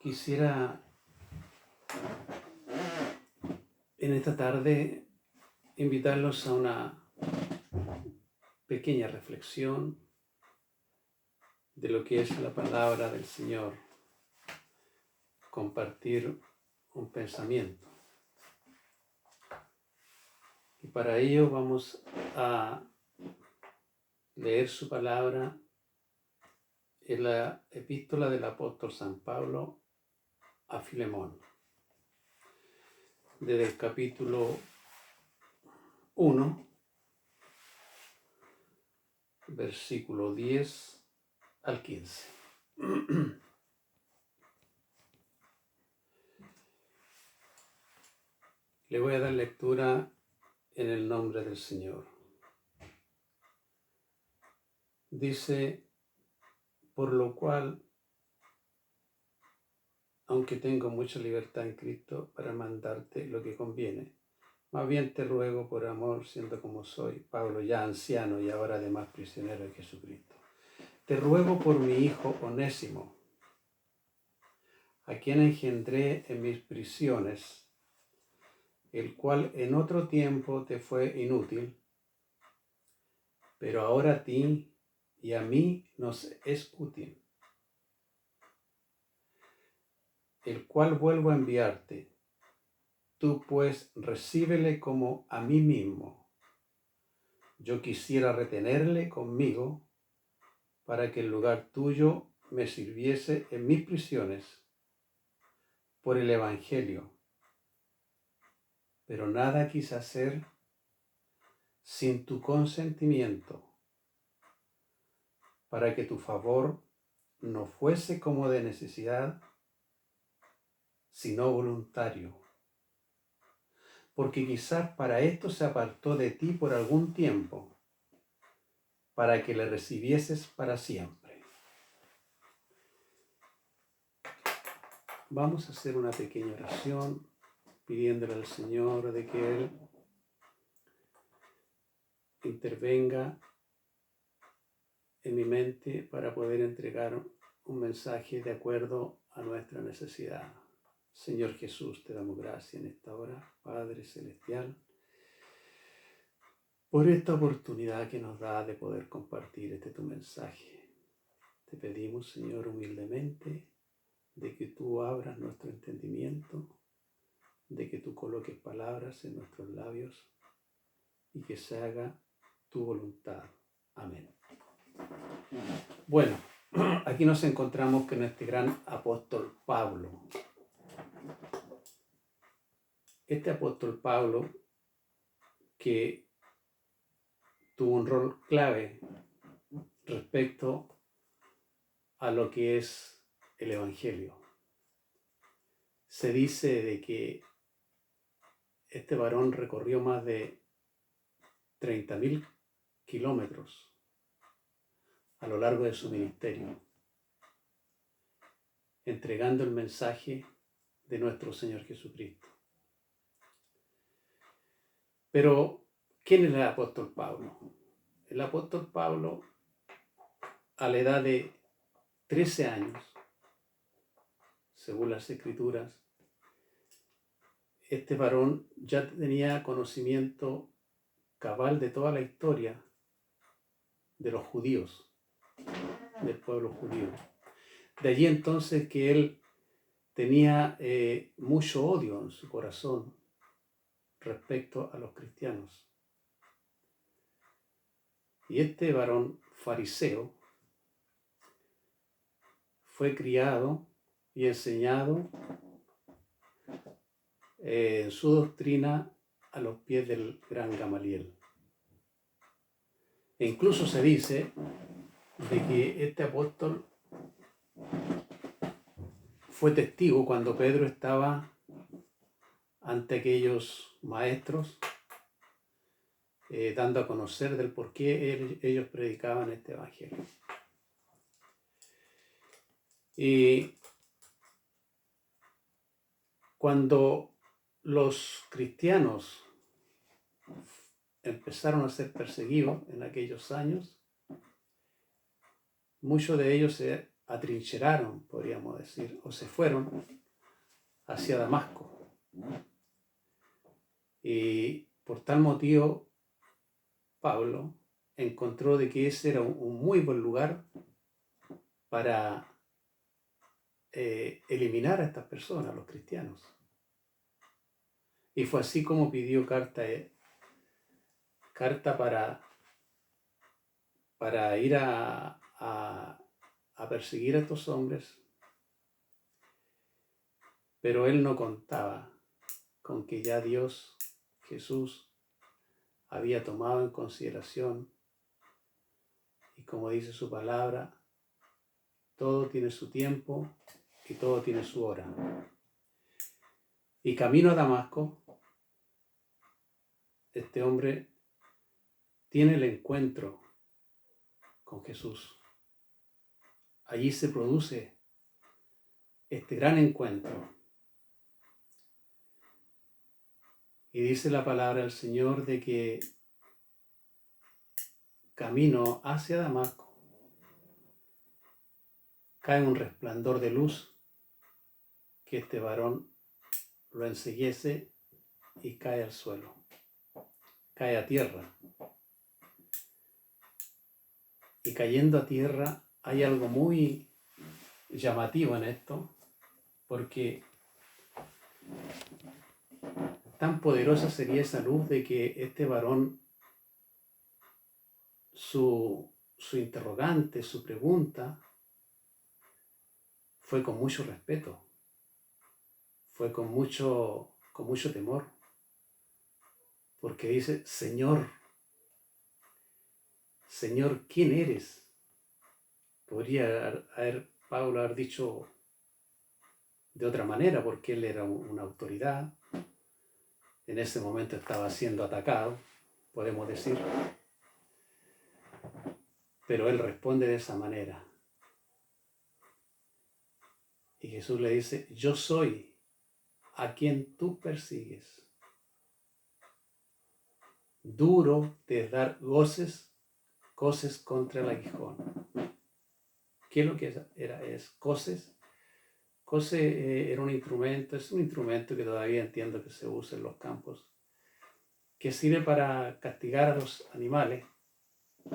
Quisiera en esta tarde invitarlos a una pequeña reflexión de lo que es la palabra del Señor, compartir un pensamiento. Y para ello vamos a leer su palabra en la epístola del apóstol San Pablo a Filemón, desde el capítulo 1, versículo 10 al 15. Le voy a dar lectura en el nombre del Señor. Dice: por lo cual, aunque tengo mucha libertad en Cristo para mandarte lo que conviene, más bien te ruego por amor, siendo como soy, Pablo, ya anciano y ahora además prisionero de Jesucristo. Te ruego por mi hijo Onésimo, a quien engendré en mis prisiones, el cual en otro tiempo te fue inútil, pero ahora a ti y a mí nos es útil, el cual vuelvo a enviarte. Tú pues recíbele como a mí mismo. Yo quisiera retenerle conmigo para que en lugar tuyo me sirviese en mis prisiones por el Evangelio. Pero nada quise hacer sin tu consentimiento, para que tu favor no fuese como de necesidad, sino voluntario. Porque quizás para esto se apartó de ti por algún tiempo, para que le recibieses para siempre. Vamos a hacer una pequeña oración pidiéndole al Señor de que Él intervenga en mi mente para poder entregar un mensaje de acuerdo a nuestra necesidad. Señor Jesús, te damos gracias en esta hora, Padre Celestial, por esta oportunidad que nos da de poder compartir tu mensaje. Te pedimos, Señor, humildemente, de que tú abras nuestro entendimiento, de que tú coloques palabras en nuestros labios y que se haga tu voluntad. Amén. Bueno, aquí nos encontramos con este gran apóstol Pablo. Este apóstol Pablo, que tuvo un rol clave respecto a lo que es el Evangelio. Se dice de que este varón recorrió más de 30.000 kilómetros a lo largo de su ministerio, entregando el mensaje de nuestro Señor Jesucristo. Pero, ¿quién es el apóstol Pablo? El apóstol Pablo, a la edad de 13 años, según las Escrituras, este varón ya tenía conocimiento cabal de toda la historia de los judíos, del pueblo judío. De allí entonces que él tenía mucho odio en su corazón respecto a los cristianos. Y este varón fariseo fue criado y enseñado en su doctrina a los pies del gran Gamaliel. E incluso se dice de que este apóstol fue testigo cuando Pedro estaba ante aquellos maestros, dando a conocer del por qué ellos predicaban este evangelio. Y cuando los cristianos empezaron a ser perseguidos en aquellos años, muchos de ellos se atrincheraron, podríamos decir, o se fueron hacia Damasco. Y por tal motivo, Pablo encontró de que ese era un muy buen lugar para eliminar a estas personas, a los cristianos. Y fue así como pidió carta para ir a perseguir a estos hombres, pero él no contaba con que ya Dios, Jesús, había tomado en consideración, y como dice su palabra, todo tiene su tiempo y todo tiene su hora. Y camino a Damasco, este hombre tiene el encuentro con Jesús. Allí se produce este gran encuentro. Y dice la palabra del Señor de que camino hacia Damasco cae un resplandor de luz que este varón lo enceguece y cae al suelo, cae a tierra. Y cayendo a tierra hay algo muy llamativo en esto, porque tan poderosa sería esa luz de que este varón, su interrogante, su pregunta, fue con mucho respeto, fue con mucho temor, porque dice: Señor, ¿quién eres? Podría Pablo haber dicho de otra manera, porque él era una autoridad, en ese momento estaba siendo atacado, podemos decir, pero él responde de esa manera. Y Jesús le dice: yo soy a quien tú persigues. Duro de dar coces contra el aguijón. ¿Qué es lo que es coces? Coce era un instrumento, es un instrumento que todavía entiendo que se usa en los campos, que sirve para castigar a los animales,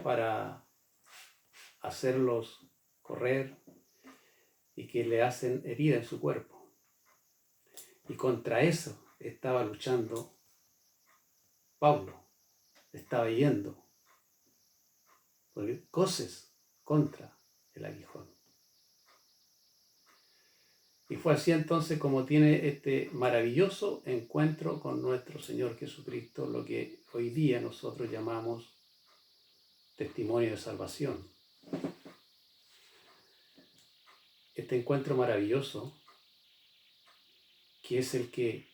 para hacerlos correr y que le hacen herida en su cuerpo. Y contra eso estaba luchando Pablo, estaba yendo, porque coces contra el aguijón. Y fue así entonces como tiene este maravilloso encuentro con nuestro Señor Jesucristo, lo que hoy día nosotros llamamos testimonio de salvación. Este encuentro maravilloso, que es el que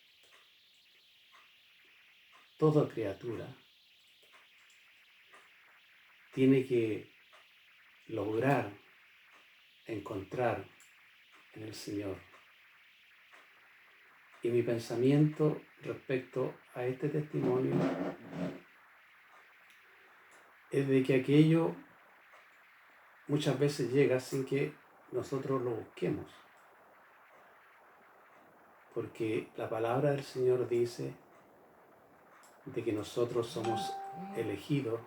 toda criatura tiene que lograr encontrar en el Señor. Y mi pensamiento respecto a este testimonio es de que aquello muchas veces llega sin que nosotros lo busquemos. Porque la palabra del Señor dice de que nosotros somos elegidos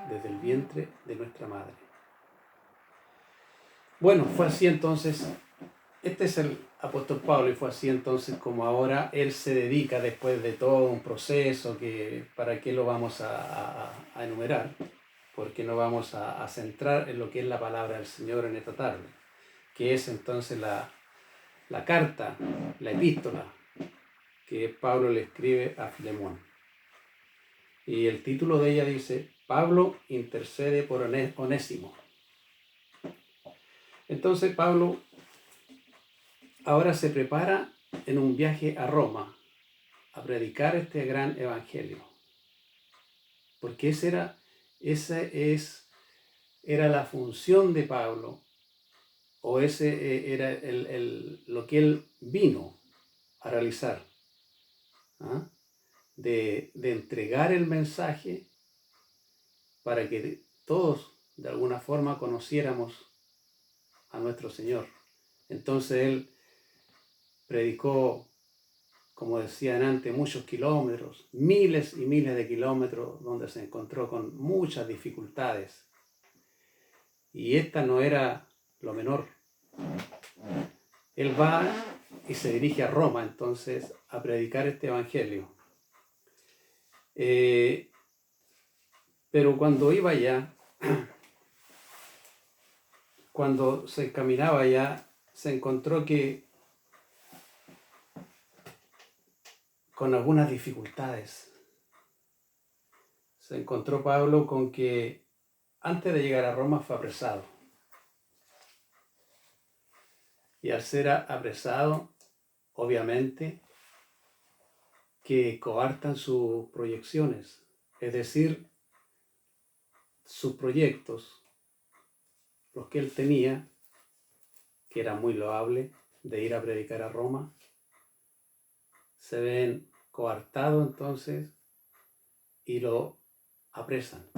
desde el vientre de nuestra madre. Bueno, fue así entonces. Este es el apóstol Pablo, y fue así entonces como ahora él se dedica, después de todo un proceso que para qué lo vamos a enumerar, porque no vamos a centrar en lo que es la palabra del Señor en esta tarde, que es entonces la carta, la epístola que Pablo le escribe a Filemón. Y el título de ella dice: Pablo intercede por Onésimo. Entonces Pablo ahora se prepara en un viaje a Roma a predicar este gran evangelio, porque esa era la función de Pablo, o ese era lo que él vino a realizar, ¿ah? de entregar el mensaje para que todos de alguna forma conociéramos a nuestro Señor. Entonces él predicó, como decían antes, muchos kilómetros, miles y miles de kilómetros, donde se encontró con muchas dificultades. Y esta no era lo menor. Él va y se dirige a Roma, entonces, a predicar este evangelio. Pero cuando iba allá, cuando se encaminaba allá, se encontró que con algunas dificultades. Se encontró Pablo con que antes de llegar a Roma fue apresado. Y al ser apresado, obviamente, que coartan sus proyecciones, es decir, sus proyectos, los que él tenía, que era muy loable, de ir a predicar a Roma, se ven coartados entonces y lo apresan.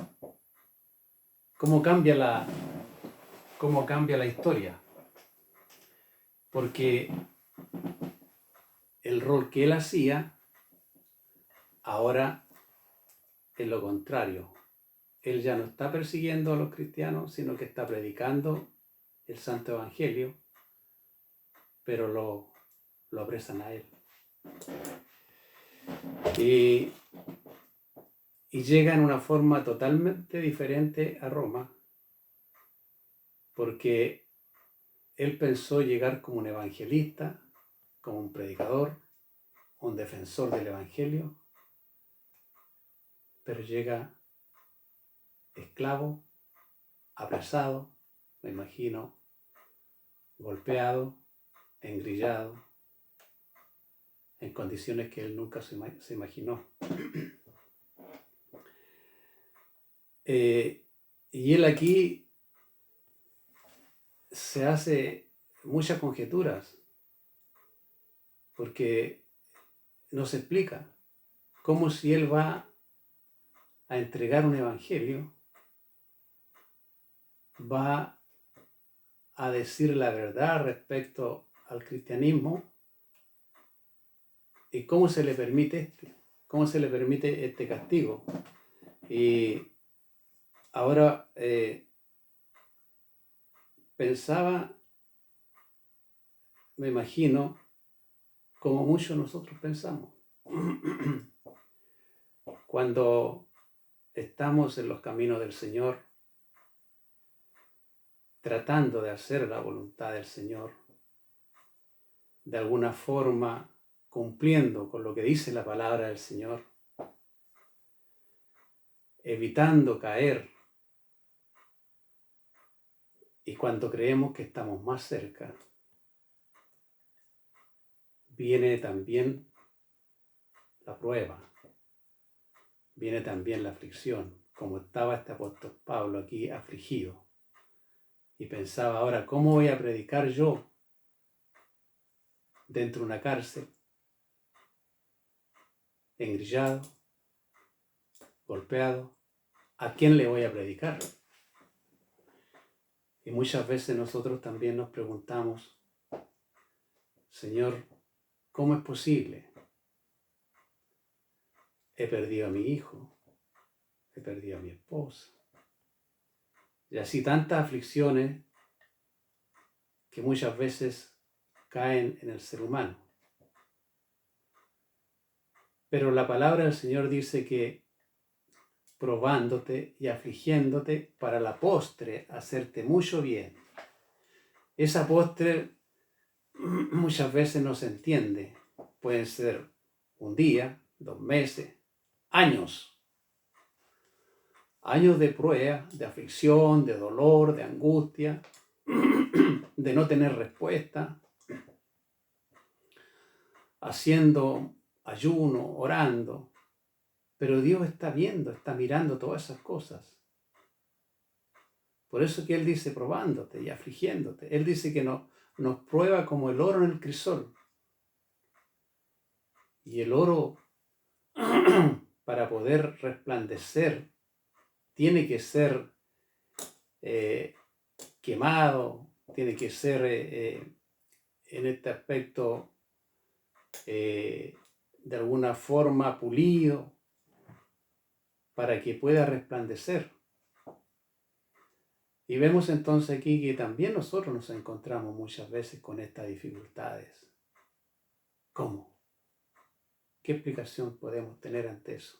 ¿Cómo cambia la historia? Porque el rol que él hacía ahora es lo contrario. Él ya no está persiguiendo a los cristianos, sino que está predicando el Santo Evangelio, pero lo apresan a él. Y llega en una forma totalmente diferente a Roma, porque él pensó llegar como un evangelista, como un predicador, un defensor del Evangelio, pero llega esclavo, apresado, me imagino, golpeado, engrillado, en condiciones que él nunca se imaginó. Y él aquí se hace muchas conjeturas, porque no se explica cómo si él va a entregar un evangelio, va a decir la verdad respecto al cristianismo, y cómo se le permite este castigo. Y ahora pensaba, me imagino, como muchos nosotros pensamos. Cuando estamos en los caminos del Señor, tratando de hacer la voluntad del Señor, de alguna forma cumpliendo con lo que dice la palabra del Señor, evitando caer, y cuando creemos que estamos más cerca, viene también la prueba, viene también la aflicción, como estaba este apóstol Pablo aquí afligido, y pensaba ahora, ¿cómo voy a predicar yo dentro de una cárcel, engrillado, golpeado? ¿A quién le voy a predicar? Y muchas veces nosotros también nos preguntamos, Señor, ¿cómo es posible? He perdido a mi hijo, he perdido a mi esposa, y así tantas aflicciones que muchas veces caen en el ser humano. Pero la palabra del Señor dice que probándote y afligiéndote para la postre hacerte mucho bien. Esa postre muchas veces no se entiende. Pueden ser un día, 2 meses, años. Años de prueba, de aflicción, de dolor, de angustia, de no tener respuesta, haciendo ayuno, orando. Pero Dios está viendo, está mirando todas esas cosas. Por eso que Él dice probándote y afligiéndote. Él dice que nos prueba como el oro en el crisol. Y el oro, para poder resplandecer, tiene que ser quemado, tiene que ser en este aspecto de alguna forma pulido para que pueda resplandecer. Y vemos entonces aquí que también nosotros nos encontramos muchas veces con estas dificultades. ¿Cómo? ¿Qué explicación podemos tener ante eso?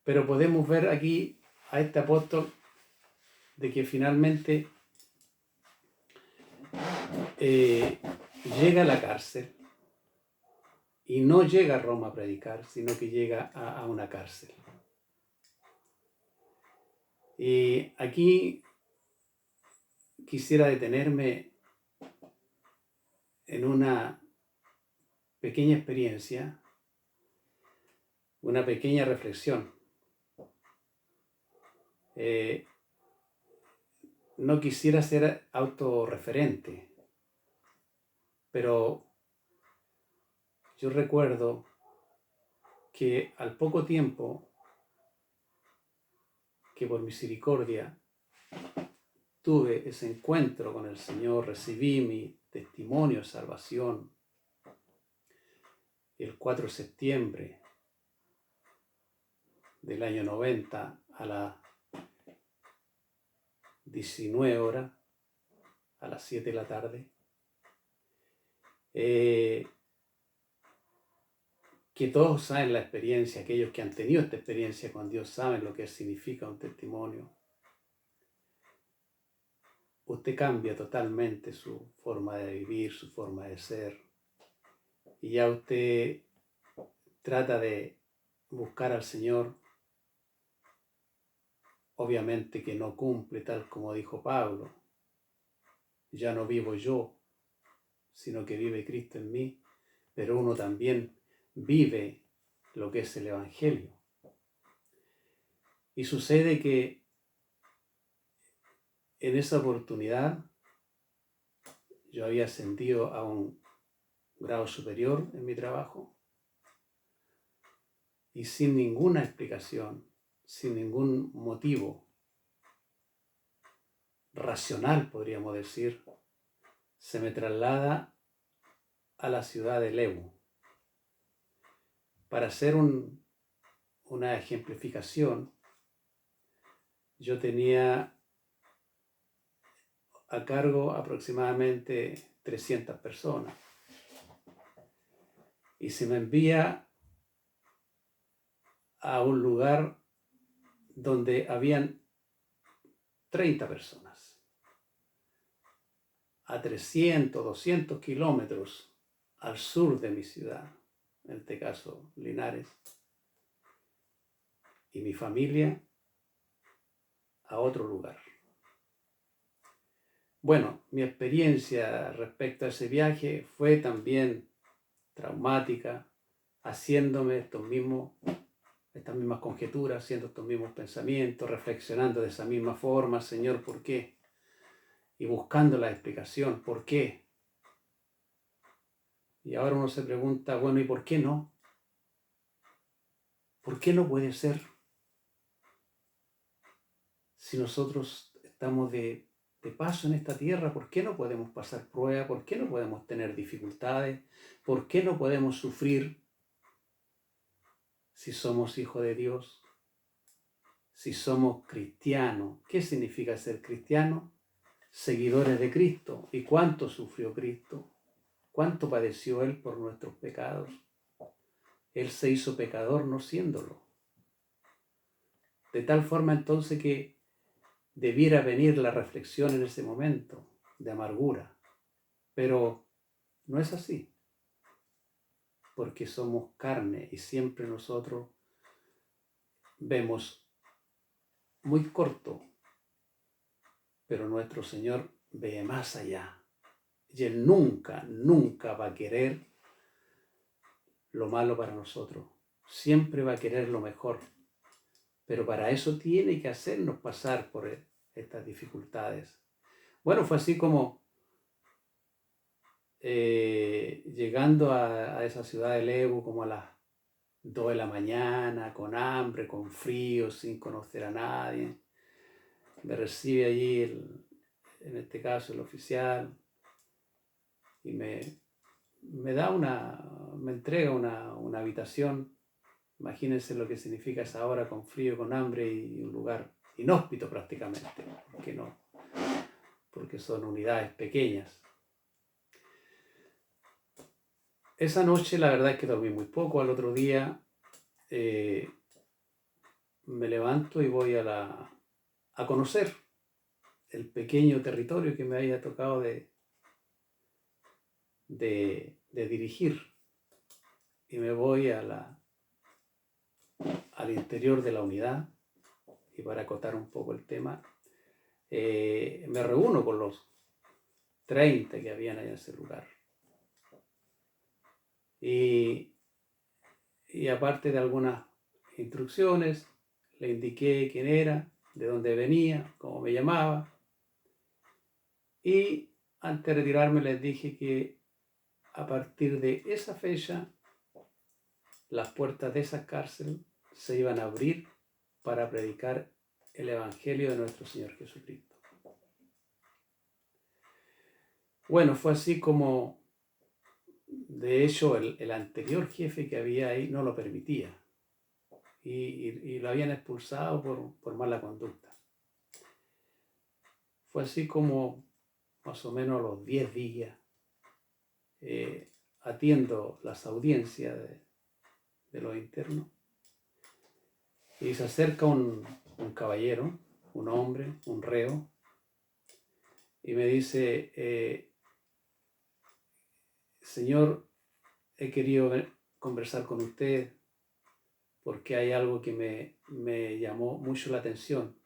Pero podemos ver aquí a este apóstol de que finalmente llega a la cárcel y no llega a Roma a predicar, sino que llega a una cárcel. Y aquí quisiera detenerme en una pequeña experiencia, una pequeña reflexión. No quisiera ser autorreferente, pero yo recuerdo que al poco tiempo que por misericordia tuve ese encuentro con el Señor, recibí mi testimonio de salvación el 4 de septiembre del año 90 a las 19 horas, a las 7 de la tarde, que todos saben la experiencia, aquellos que han tenido esta experiencia con Dios saben lo que significa un testimonio. Usted cambia totalmente su forma de vivir, su forma de ser, y ya usted trata de buscar al Señor. Obviamente que no cumple tal como dijo Pablo, ya no vivo yo, sino que vive Cristo en mí, pero uno también vive lo que es el Evangelio. Y sucede que en esa oportunidad yo había ascendido a un grado superior en mi trabajo y sin ninguna explicación, sin ningún motivo racional, podríamos decir, se me traslada a la ciudad de Lebu. Para hacer una ejemplificación, yo tenía a cargo aproximadamente 300 personas y se me envía a un lugar donde habían 30 personas, a 300, 200 kilómetros al sur de mi ciudad, en este caso Linares, y mi familia a otro lugar. Bueno, mi experiencia respecto a ese viaje fue también traumática, haciéndome estas mismas conjeturas, haciendo estos mismos pensamientos, reflexionando de esa misma forma, Señor, ¿por qué? Y buscando la explicación, ¿por qué? Y ahora uno se pregunta, bueno, ¿y por qué no? ¿Por qué no puede ser? Si nosotros estamos de paso en esta tierra, ¿por qué no podemos pasar pruebas? ¿Por qué no podemos tener dificultades? ¿Por qué no podemos sufrir si somos hijos de Dios? Si somos cristianos. ¿Qué significa ser cristiano? Seguidores de Cristo. ¿Y cuánto sufrió Cristo? ¿Cuánto padeció Él por nuestros pecados? Él se hizo pecador no siéndolo. De tal forma entonces que debiera venir la reflexión en ese momento de amargura. Pero no es así, porque somos carne y siempre nosotros vemos muy corto, pero nuestro Señor ve más allá. Y Él nunca, nunca va a querer lo malo para nosotros. Siempre va a querer lo mejor. Pero para eso tiene que hacernos pasar por estas dificultades. Bueno, fue así como llegando a esa ciudad de Lebu como a las 2 de la mañana, con hambre, con frío, sin conocer a nadie. Me recibe allí en este caso el oficial, y me entrega una habitación. Imagínense lo que significa esa hora con frío, con hambre y un lugar inhóspito prácticamente, porque no, porque son unidades pequeñas. Esa noche la verdad es que dormí muy poco. Al otro día me levanto y voy a conocer el pequeño territorio que me había tocado de dirigir, y me voy al interior de la unidad. Y para acotar un poco el tema, me reúno con los 30 que habían allá en ese lugar. Y aparte de algunas instrucciones, le indiqué quién era, de dónde venía, cómo me llamaba. Y antes de retirarme les dije que a partir de esa fecha las puertas de esa cárcel se iban a abrir para predicar el Evangelio de nuestro Señor Jesucristo. Bueno, fue así como, de hecho, el anterior jefe que había ahí no lo permitía, y lo habían expulsado por mala conducta. Fue así como, más o menos a los 10 días, atiendo las audiencias de los internos, y se acerca un caballero, un hombre, un reo, y me dice: Señor, he querido conversar con usted porque hay algo que me llamó mucho la atención.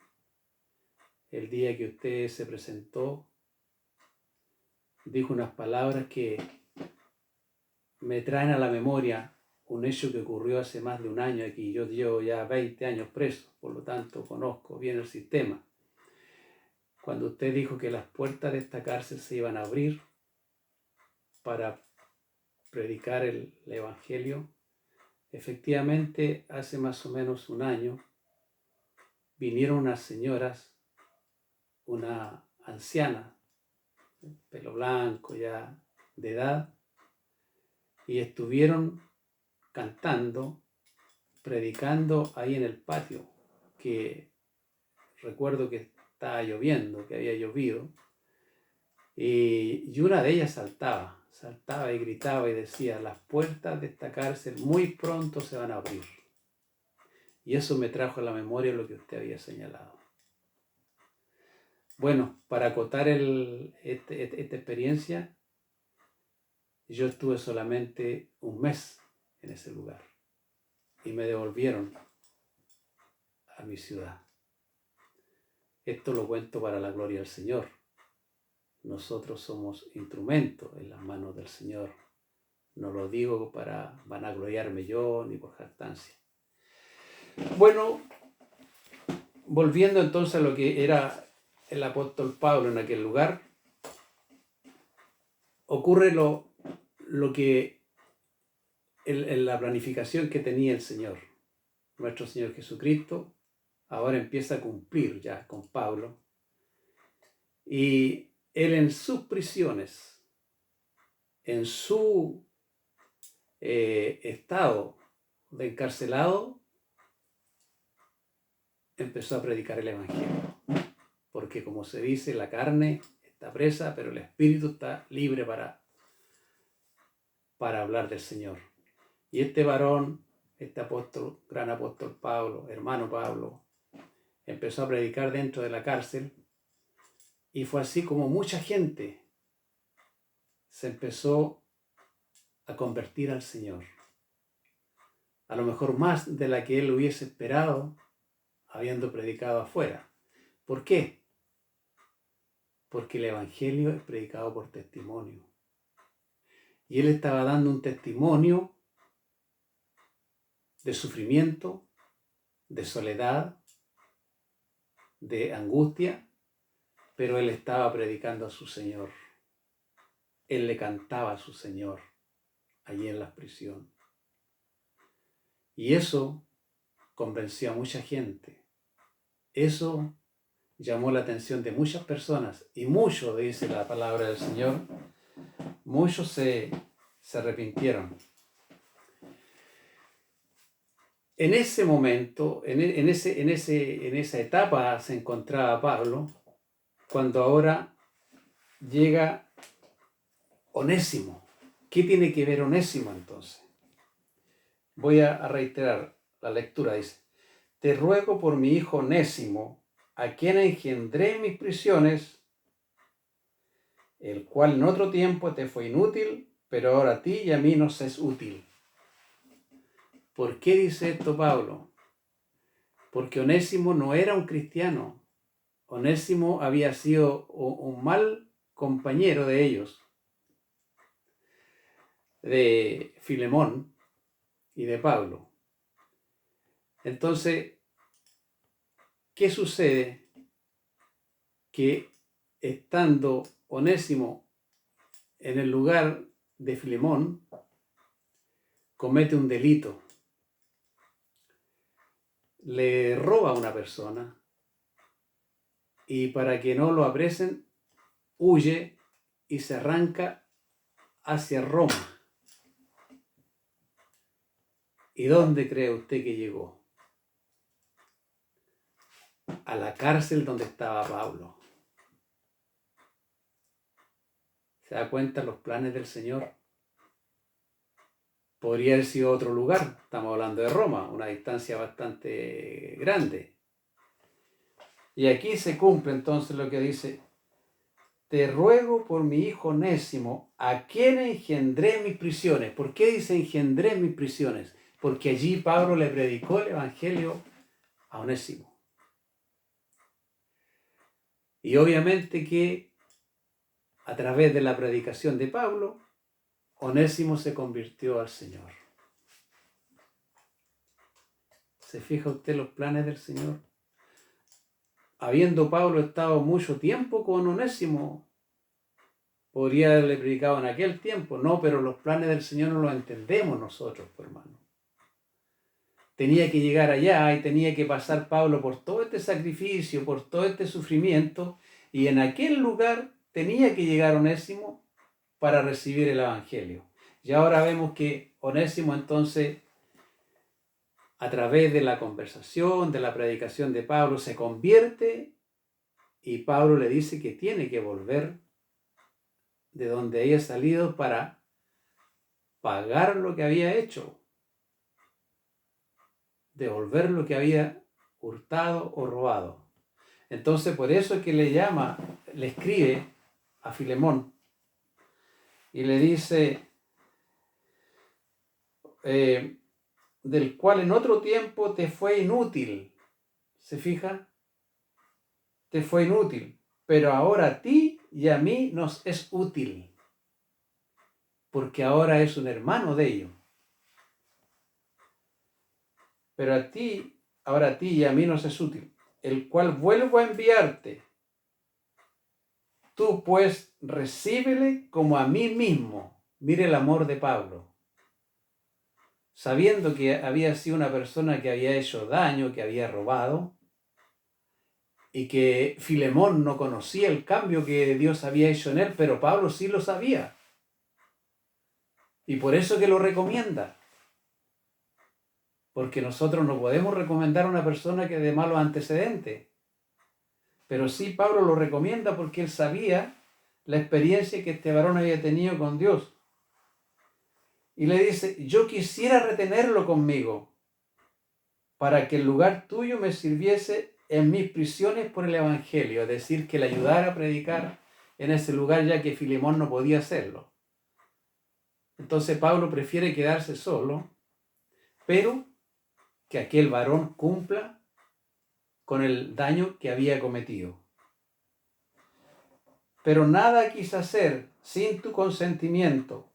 El día que usted se presentó, dijo unas palabras que me traen a la memoria un hecho que ocurrió hace más de un año aquí. Yo llevo ya 20 años preso, por lo tanto conozco bien el sistema. Cuando usted dijo que las puertas de esta cárcel se iban a abrir para predicar el Evangelio, efectivamente hace más o menos un año vinieron unas señoras, una anciana, pelo blanco ya de edad, y estuvieron cantando, predicando ahí en el patio, que recuerdo que estaba lloviendo, que había llovido, y una de ellas saltaba y gritaba y decía: las puertas de esta cárcel muy pronto se van a abrir. Y eso me trajo a la memoria lo que usted había señalado. Bueno, para acotar esta experiencia, yo estuve solamente un mes en ese lugar y me devolvieron a mi ciudad. Esto lo cuento para la gloria del Señor. Nosotros somos instrumentos en las manos del Señor. No lo digo para vanagloriarme yo ni por jactancia. Bueno, volviendo entonces a lo que era el apóstol Pablo en aquel lugar, ocurre lo que en la planificación que tenía el Señor. Nuestro Señor Jesucristo ahora empieza a cumplir ya con Pablo, y él en sus prisiones, en su estado de encarcelado, empezó a predicar el Evangelio. Porque, como se dice, la carne está presa, pero el espíritu está libre para hablar del Señor. Y este varón, este apóstol, gran apóstol Pablo, hermano Pablo, empezó a predicar dentro de la cárcel, y fue así como mucha gente se empezó a convertir al Señor. A lo mejor más de la que él hubiese esperado habiendo predicado afuera. ¿Por qué? Porque el Evangelio es predicado por testimonio. Y él estaba dando un testimonio de sufrimiento, de soledad, de angustia, pero él estaba predicando a su Señor. Él le cantaba a su Señor allí en la prisión. Y eso convenció a mucha gente. Eso llamó la atención de muchas personas y muchos, dice la palabra del Señor, muchos se arrepintieron. En ese momento, en esa etapa se encontraba Pablo, cuando ahora llega Onésimo. ¿Qué tiene que ver Onésimo entonces? Voy a reiterar la lectura, dice: te ruego por mi hijo Onésimo, a quien engendré en mis prisiones, el cual en otro tiempo te fue inútil, pero ahora a ti y a mí nos es útil. ¿Por qué dice esto Pablo? Porque Onésimo no era un cristiano. Onésimo había sido un mal compañero de ellos, de Filemón y de Pablo. Entonces, ¿qué sucede? Que estando Onésimo en el lugar de Filemón, comete un delito. Le roba a una persona y para que no lo apresen, huye y se arranca hacia Roma. ¿Y dónde cree usted que llegó? A la cárcel donde estaba Pablo. ¿Se da cuenta los planes del Señor? Podría haber sido otro lugar. Estamos hablando de Roma, una distancia bastante grande. Y aquí se cumple entonces lo que dice: te ruego por mi hijo Onésimo, a quien engendré en mis prisiones. ¿Por qué dice engendré en mis prisiones? Porque allí Pablo le predicó el evangelio a Onésimo. Y obviamente que a través de la predicación de Pablo, Onésimo se convirtió al Señor. ¿Se fija usted los planes del Señor? Habiendo Pablo estado mucho tiempo con Onésimo, podría haberle predicado en aquel tiempo. No, pero los planes del Señor no los entendemos nosotros, hermano. Tenía que llegar allá y tenía que pasar Pablo por todo este sacrificio, por todo este sufrimiento, y en aquel lugar tenía que llegar Onésimo para recibir el evangelio. Y ahora vemos que Onésimo entonces, a través de la conversación, de la predicación de Pablo, se convierte y Pablo le dice que tiene que volver de donde haya salido para pagar lo que había hecho, devolver lo que había hurtado o robado. Entonces, por eso es que le escribe a Filemón y le dice, del cual en otro tiempo te fue inútil. ¿Se fija? Te fue inútil, pero ahora a ti y a mí nos es útil, porque ahora es un hermano de ellos. Pero ahora a ti y a mí nos es útil, el cual vuelvo a enviarte. Tú pues recíbele como a mí mismo. Mire el amor de Pablo. Sabiendo que había sido una persona que había hecho daño, que había robado, y que Filemón no conocía el cambio que Dios había hecho en él, pero Pablo sí lo sabía. Y por eso que lo recomienda. Porque nosotros no podemos recomendar a una persona que de malos antecedentes. Pero sí Pablo lo recomienda porque él sabía la experiencia que este varón había tenido con Dios. Y le dice, yo quisiera retenerlo conmigo para que el lugar tuyo me sirviese en mis prisiones por el evangelio. Es decir, que le ayudara a predicar en ese lugar ya que Filemón no podía hacerlo. Entonces Pablo prefiere quedarse solo, pero que aquel varón cumpla con el daño que había cometido. Pero nada quise hacer sin tu consentimiento,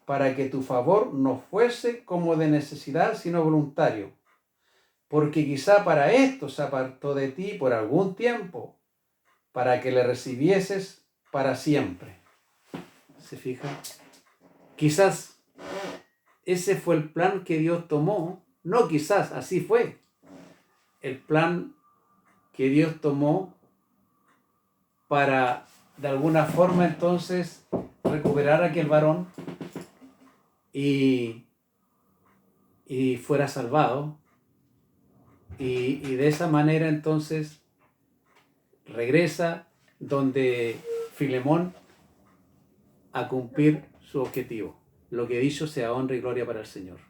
para que tu favor no fuese como de necesidad, sino voluntario. Porque quizá para esto se apartó de ti por algún tiempo, para que le recibieses para siempre. ¿Se fija? Quizás ese fue el plan que Dios tomó. No quizás, así fue. El plan que Dios tomó para de alguna forma entonces recuperar a aquel varón y fuera salvado. Y de esa manera entonces regresa donde Filemón a cumplir su objetivo. Lo que dicho sea honra y gloria para el Señor.